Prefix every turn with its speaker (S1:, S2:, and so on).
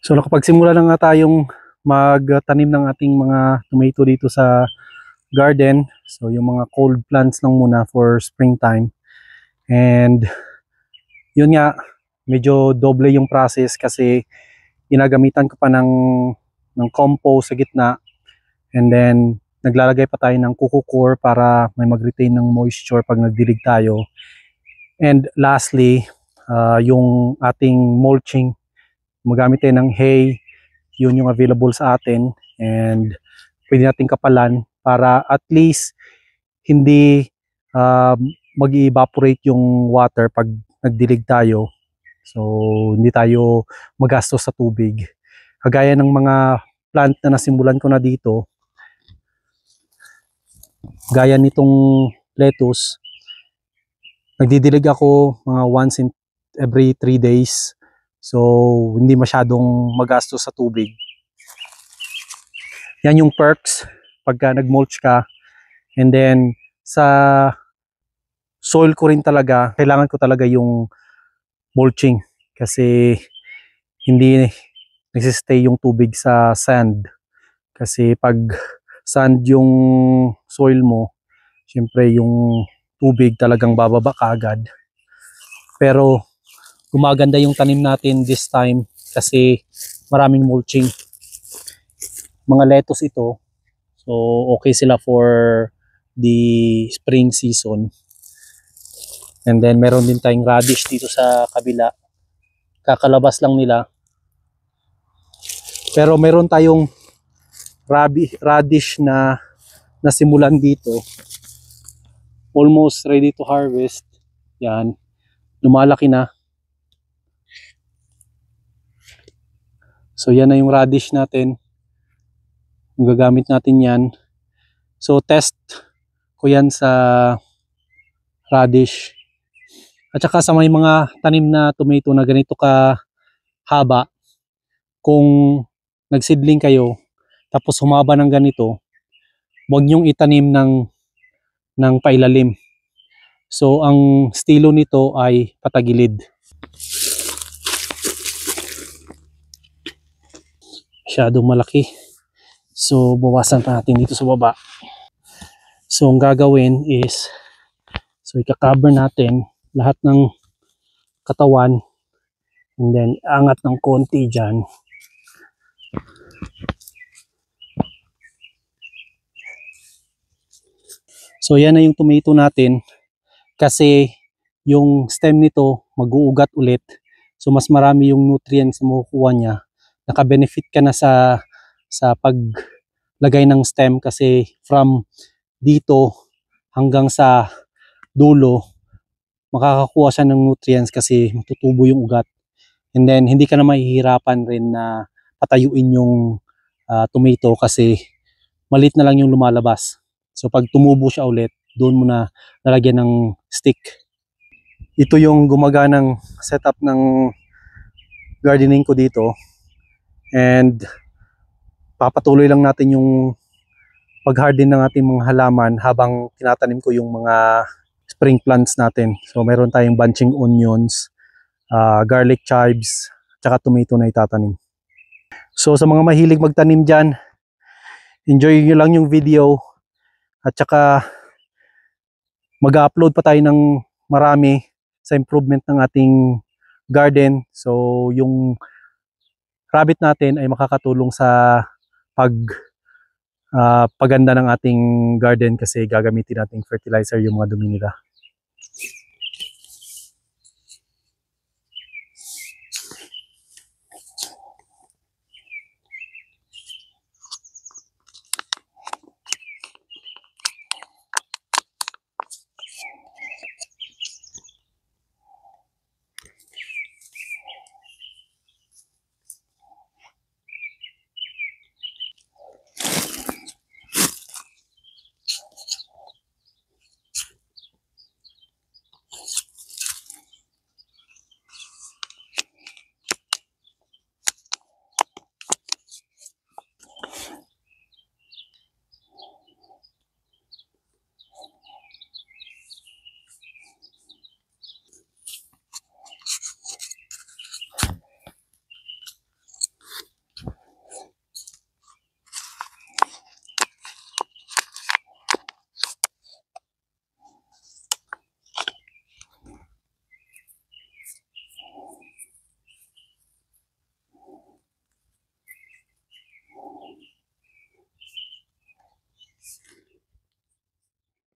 S1: So nakapagsimula na nga tayong magtanim ng ating mga tomato dito sa garden. So yung mga cold plants lang muna for springtime. And yun nga, medyo doble yung process kasi ginagamitan ko pa ng compost sa gitna. And then naglalagay pa tayo ng kukukur para may mag-retain ng moisture pag nagdilig tayo. And lastly, yung ating mulching, magamit tayo ng hay, yun yung available sa atin, and pwede natin kapalan para at least hindi mag-evaporate yung water pag nagdilig tayo. So hindi tayo magastos sa tubig. Kagaya ng mga plant na nasimulan ko na dito, gaya nitong lettuce, nagdidilig ako mga once in every 3 days. So hindi masyadong magastos sa tubig. Yan yung perks pagka nag-mulch ka. And then sa soil ko rin talaga, kailangan ko talaga yung mulching kasi hindi nagsistay yung tubig sa sand. Kasi pag sand yung soil mo, syempre yung tubig talagang bababa kaagad. Pero gumaganda yung tanim natin this time kasi maraming mulching. Mga lettuce ito, so okay sila for the spring season. And then meron din tayong radish dito sa kabila, kakalabas lang nila. Pero meron tayong radish na nasimulan dito, almost ready to harvest. Yan, lumalaki na. So yan na yung radish natin. Yung gagamit natin yan. So test ko yan sa radish. At saka sa may mga tanim na tomato na ganito ka haba, kung nagsidling kayo tapos humaba ng ganito, huwag nyong itanim ng pailalim. So ang estilo nito ay patagilid. Masyadong malaki. So bawasan pa natin dito sa baba. So ang gagawin is, so ika-cover natin lahat ng katawan and then angat ng konti dyan. So yan na yung tomato natin kasi yung stem nito mag-uugat ulit. So mas marami yung nutrients na makukuha niya. Naka-benefit ka na sa paglagay ng stem kasi from dito hanggang sa dulo makakakuha siya ng nutrients kasi matutubo yung ugat. And then hindi ka na mahihirapan rin na patayuin yung tomato kasi maliit na lang yung lumalabas. So pag tumubo siya ulit, doon mo na lalagyan ng stick. Ito yung gumaganang setup ng gardening ko dito. And papatuloy lang natin yung pag-harden ng ating mga halaman habang tinatanim ko yung mga spring plants natin. So meron tayong bunching onions, garlic chives, tsaka tomato na itatanim. So sa mga mahilig magtanim dyan, enjoy nyo lang yung video at tsaka mag-upload pa tayo ng marami sa improvement ng ating garden. So yung rabbit natin ay makakatulong sa paganda ng ating garden kasi gagamitin nating fertilizer yung mga dumi nila.